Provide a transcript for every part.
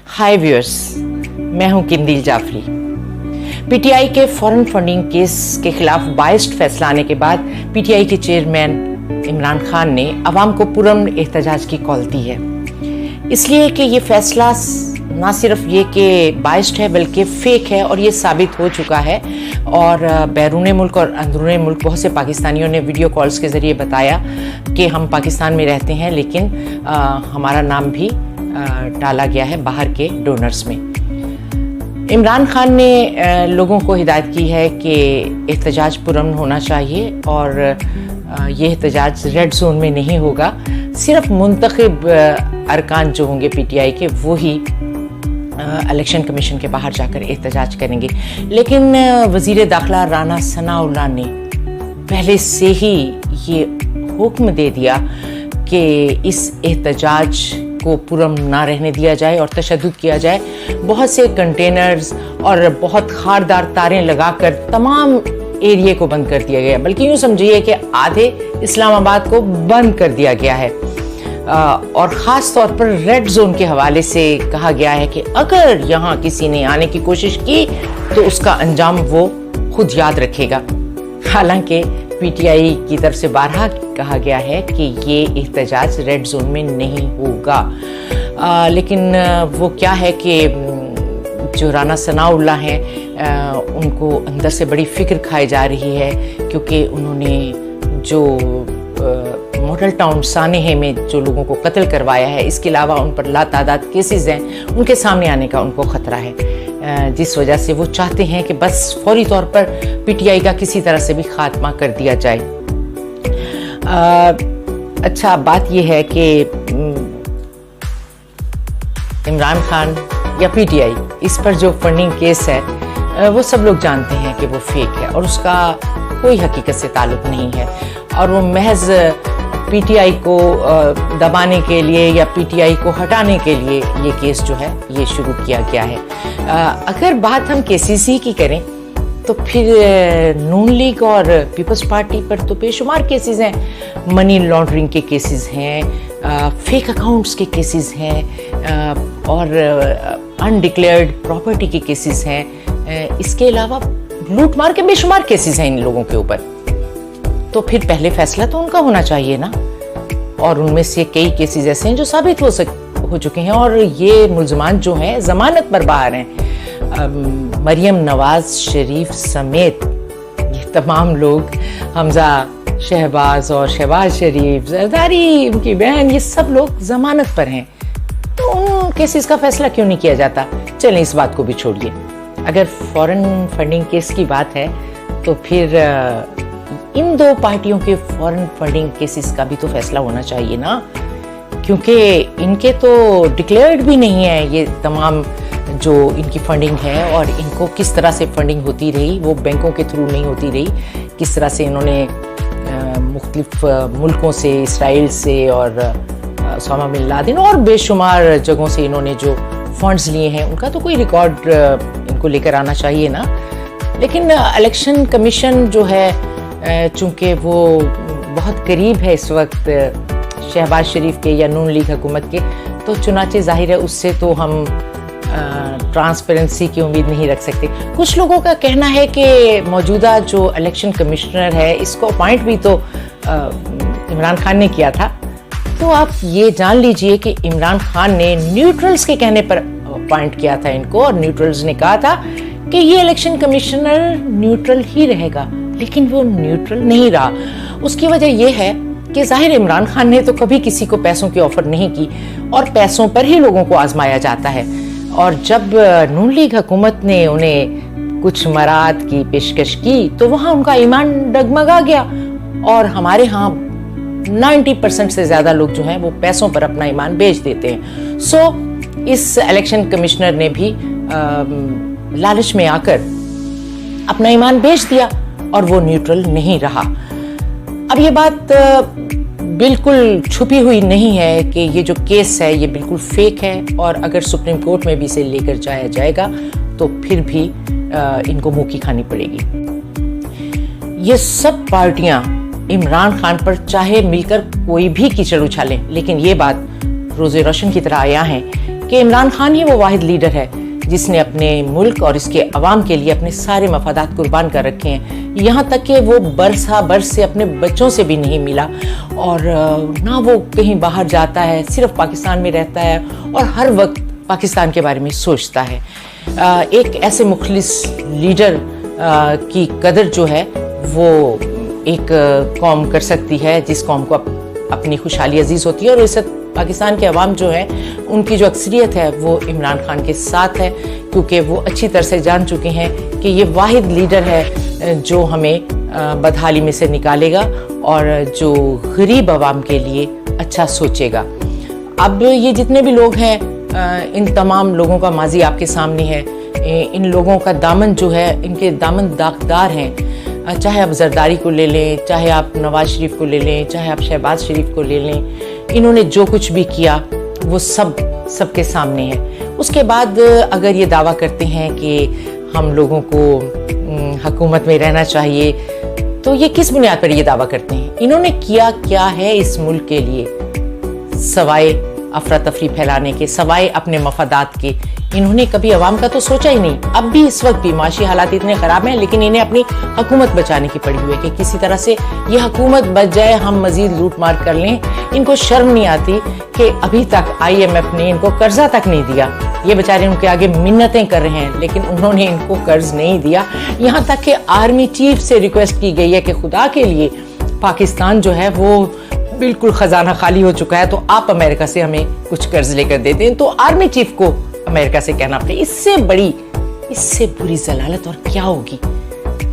हाय viewers, मैं हूं किंदिल Jafri. PTI के फॉरेन फंडिंग केस के खिलाफ बाइस्ड फैसला आने के बाद पीटीआई के चेयरमैन इमरान खान ने अवाम को पुरअमन एहतजाज की कॉल दी है। इसलिए कि ये फैसला ना सिर्फ ये कि बाइस्ड है बल्कि फेक है और ये साबित हो चुका है। और बैरून मुल्क और अंदरून मुल्क बहुत से पाकिस्तानियों ने वीडियो कॉल्स के ज़रिए बताया कि हम पाकिस्तान में रहते हैं, लेकिन हमारा नाम भी डाला गया है बाहर के डोनर्स में। इमरान खान ने लोगों को हिदायत की है कि एहतजाज पुरअमन होना चाहिए और ये एहतजाज रेड जोन में नहीं होगा। सिर्फ मुंतखब अरकान जो होंगे पीटीआई के वो ही इलेक्शन कमीशन के बाहर जाकर एहतजाज करेंगे। लेकिन वज़ीर दाखिला राना सनाउल्लाह ने पहले से ही ये हुक्म दे दिया कि इस एहतजाज को पुरअमन ना रहने दिया जाए और तशद्दुद किया जाए। बहुत से कंटेनर्स और बहुत खारदार तारें लगाकर तमाम एरिया को बंद कर दिया गया, बल्कि यूँ समझिए कि आधे इस्लामाबाद को बंद कर दिया गया है। और ख़ास तौर पर रेड जोन के हवाले से कहा गया है कि अगर यहाँ किसी ने आने की कोशिश की तो उसका अंजाम वो खुद याद रखेगा। हालांकि पीटीआई की तरफ से बारहा कहा गया है कि ये एहतजाज रेड जोन में नहीं होगा। लेकिन वो क्या है कि जो राना सनाउल्लाह हैं उनको अंदर से बड़ी फ़िक्र खाई जा रही है, क्योंकि उन्होंने जो मॉडल टाउन सानेह में जो लोगों को कत्ल करवाया है, इसके अलावा उन पर लातादाद केसेस हैं, उनके सामने आने का उनको ख़तरा है, जिस वजह से वो चाहते हैं कि बस फौरी तौर पर पीटीआई का किसी तरह से भी खात्मा कर दिया जाए। अच्छा, बात यह है कि इमरान खान या पीटीआई, इस पर जो फंडिंग केस है वो सब लोग जानते हैं कि वो फेक है और उसका कोई हकीकत से ताल्लुक़ नहीं है और वो महज पीटीआई को दबाने के लिए या पीटीआई को हटाने के लिए ये केस जो है ये शुरू किया गया है। अगर बात हम केसीसी की करें तो फिर नून लीग और पीपल्स पार्टी पर तो बेशुमार केसेस हैं। मनी लॉन्ड्रिंग के केसेस हैं, फेक अकाउंट्स के केसेस हैं और अनडिक्लेयर्ड प्रॉपर्टी के केसेस हैं। इसके अलावा लूटमार के बेशुमार केसेस हैं इन लोगों के ऊपर। तो फिर पहले फैसला तो उनका होना चाहिए ना, और उनमें से कई केसेस ऐसे हैं जो साबित हो चुके हैं और ये मुल्ज़मान जो हैं जमानत पर बाहर हैं। मरियम नवाज शरीफ समेत ये तमाम लोग, हमजा शहबाज और शहबाज शरीफ, जरदारी उनकी बहन, ये सब लोग जमानत पर हैं। तो उन केसेस का फैसला क्यों नहीं किया जाता? चलें इस बात को भी छोड़िए। अगर फॉरेन फंडिंग केस की बात है तो फिर इन दो पार्टियों के फॉरेन फंडिंग केसेस का भी तो फैसला होना चाहिए ना, क्योंकि इनके तो डिक्लेयर्ड भी नहीं है ये तमाम जो इनकी फंडिंग है, और इनको किस तरह से फंडिंग होती रही, वो बैंकों के थ्रू नहीं होती रही, किस तरह से इन्होंने मुख्तलिफ मुल्कों से, इसराइल से और ओसामा बिन लादेन और बेशुमार जगहों से इन्होंने जो फंड्स लिए हैं उनका तो कोई रिकॉर्ड इनको लेकर आना चाहिए ना। लेकिन इलेक्शन कमीशन जो है चूँकि वो बहुत करीब है इस वक्त शहबाज शरीफ के या नून लीग हुकूमत के, तो चुनाचे जाहिर है उससे तो हम ट्रांसपेरेंसी की उम्मीद नहीं रख सकते। कुछ लोगों का कहना है कि मौजूदा जो इलेक्शन कमिश्नर है इसको अपॉइंट भी तो इमरान खान ने किया था। तो आप ये जान लीजिए कि इमरान खान ने न्यूट्रल्स के कहने पर अपॉइंट किया था इनको, और न्यूट्रल्स ने कहा था कि ये इलेक्शन कमिश्नर न्यूट्रल ही रहेगा, लेकिन वो न्यूट्रल नहीं रहा। उसकी वजह यह है कि जाहिर इमरान खान ने तो कभी किसी को पैसों की ऑफर नहीं की और पैसों पर ही लोगों को आजमाया जाता है। और जब नून लीग हुकूमत ने उन्हें कुछ मराद की पेशकश की तो वहाँ उनका ईमान डगमगा गया, और हमारे यहाँ 90% से ज़्यादा लोग जो हैं वो पैसों पर अपना ईमान बेच देते हैं। सो इस इलेक्शन कमिश्नर ने भी लालच में आकर अपना ईमान बेच दिया और वो न्यूट्रल नहीं रहा। अब ये बात बिल्कुल छुपी हुई नहीं है कि ये जो केस है ये बिल्कुल फेक है, और अगर सुप्रीम कोर्ट में भी इसे लेकर जाया जाएगा तो फिर भी इनको मुंह की खानी पड़ेगी। ये सब पार्टियां इमरान खान पर चाहे मिलकर कोई भी कीचड़ उछालें, लेकिन ये बात रोज़े रोशन की तरह आया है कि इमरान खान ही वो वाहिद लीडर है जिसने अपने मुल्क और इसके अवाम के लिए अपने सारे मफादात कुर्बान कर रखे हैं। यहाँ तक कि वो बरस से अपने बच्चों से भी नहीं मिला और ना वो कहीं बाहर जाता है, सिर्फ पाकिस्तान में रहता है और हर वक्त पाकिस्तान के बारे में सोचता है। एक ऐसे मुखलिस लीडर की कदर जो है वो एक कौम कर सकती है जिस कौम को अपनी खुशहाली अजीज़ होती है, और इस पाकिस्तान के अवाम जो है उनकी जो अक्सरियत है वो इमरान खान के साथ है, क्योंकि वो अच्छी तरह से जान चुके हैं कि ये वाहिद लीडर है जो हमें बदहाली में से निकालेगा और जो गरीब अवाम के लिए अच्छा सोचेगा। अब ये जितने भी लोग हैं, इन तमाम लोगों का माजी आपके सामने है। इन लोगों का दामन जो है, इनके दामन दागदार हैं। चाहे आप जरदारी को ले लें, चाहे आप नवाज शरीफ को ले लें, चाहे आप शहबाज शरीफ को ले लें, इन्होंने जो कुछ भी किया वो सबके सामने है। उसके बाद अगर ये दावा करते हैं कि हम लोगों को हुकूमत में रहना चाहिए, तो ये किस बुनियाद पर ये दावा करते हैं? इन्होंने किया क्या है इस मुल्क के लिए, सवाए अफरा तफरी फैलाने के, सवाए अपने मफादात के? इन्होंने कभी अवाम का तो सोचा ही नहीं। अब भी इस वक्त भी माशी हालात इतने ख़राब हैं, लेकिन इन्हें अपनी हुकूमत बचाने की पड़ी हुई है कि किसी तरह से ये हुकूमत बच जाए, हम मजीद लूट मार कर लें। इनको शर्म नहीं आती कि अभी तक IMF ने इनको कर्जा तक नहीं दिया। ये बेचारे उनके आगे मिन्नतें कर रहे हैं, लेकिन उन्होंने इनको कर्ज नहीं दिया। यहाँ तक कि आर्मी चीफ से रिक्वेस्ट की गई है कि खुदा के लिए पाकिस्तान जो है वो बिल्कुल खजाना खाली हो चुका है, तो आप अमेरिका से हमें कुछ कर्ज लेकर देते हैं। तो आर्मी चीफ को अमेरिका से कहना पड़े। इससे बुरी जलालत और क्या होगी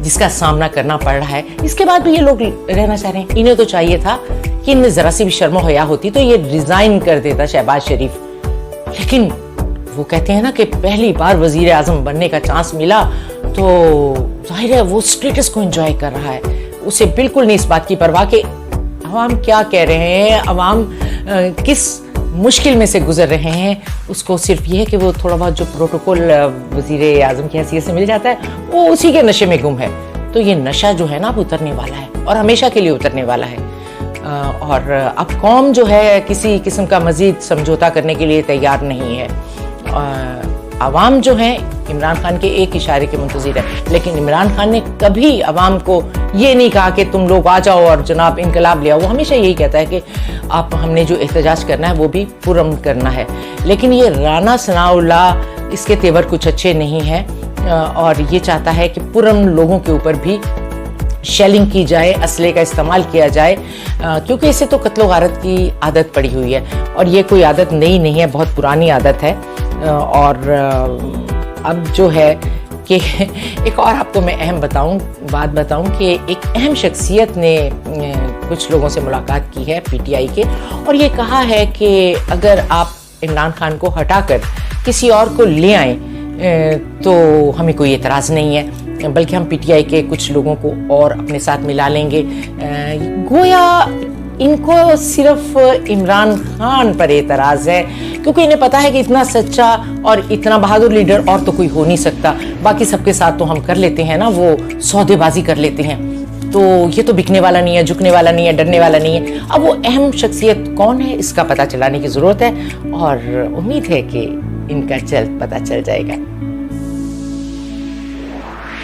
जिसका सामना करना पड़ रहा है। इसके बाद भी ये लोग रहना चाह रहे हैं। इन्हें तो चाहिए था कि इनमें जरा सी भी शर्म हया होती तो ये रिजाइन कर देता शहबाज शरीफ, लेकिन वो कहते हैं ना कि पहली बार वजीर आजम बनने का चांस मिला तो जाहिर है वो स्टेटस को एंजॉय कर रहा है। उसे बिल्कुल नहीं इस बात की परवाह कि अवाम क्या कह रहे हैं, अवाम किस मुश्किल में से गुजर रहे हैं। उसको सिर्फ ये है कि वो थोड़ा बहुत जो प्रोटोकॉल वजीर आजम की हैसियत से मिल जाता है वो उसी के नशे में गुम है। तो ये नशा जो है ना अब उतरने वाला है और हमेशा के लिए उतरने वाला है। और अब कौम जो है किसी किस्म का मजीद समझौता करने के लिए तैयार नहीं है। अवाम जो है इमरान खान के एक इशारे के मुंतज़िर है, लेकिन इमरान खान ने कभी अवाम को ये नहीं कहा कि तुम लोग आ जाओ और जनाब इनकलाब ले आओ। वो हमेशा यही कहता है कि आप हमने जो एहतजाज करना है वो भी पुरअमन करना है। लेकिन ये राना सनाउल्लाह इसके तेवर कुछ अच्छे नहीं हैं और ये चाहता है कि पुरअमन लोगों के ऊपर भी शेलिंग की जाए, असले का इस्तेमाल किया जाए, क्योंकि इसे तो कत्लो गारत की आदत पड़ी हुई है और ये कोई आदत नई नहीं है, बहुत पुरानी आदत है। और अब जो है कि एक और आपको मैं अहम बात बताऊं कि एक अहम शख्सियत ने कुछ लोगों से मुलाकात की है PTI के, और ये कहा है कि अगर आप इमरान खान को हटाकर किसी और को ले आएं तो हमें कोई एतराज़ नहीं है, बल्कि हम PTI के कुछ लोगों को और अपने साथ मिला लेंगे। गोया इनको सिर्फ इमरान खान पर एतराज़ है, क्योंकि इन्हें पता है कि इतना सच्चा और इतना बहादुर लीडर और तो कोई हो नहीं सकता। बाकी सबके साथ तो हम कर लेते हैं ना, वो सौदेबाजी कर लेते हैं, तो ये तो बिकने वाला नहीं है, झुकने वाला नहीं है, डरने वाला नहीं है। अब वो अहम शख्सियत कौन है इसका पता चलाने की ज़रूरत है और उम्मीद है कि इनका जल्द पता चल जाएगा।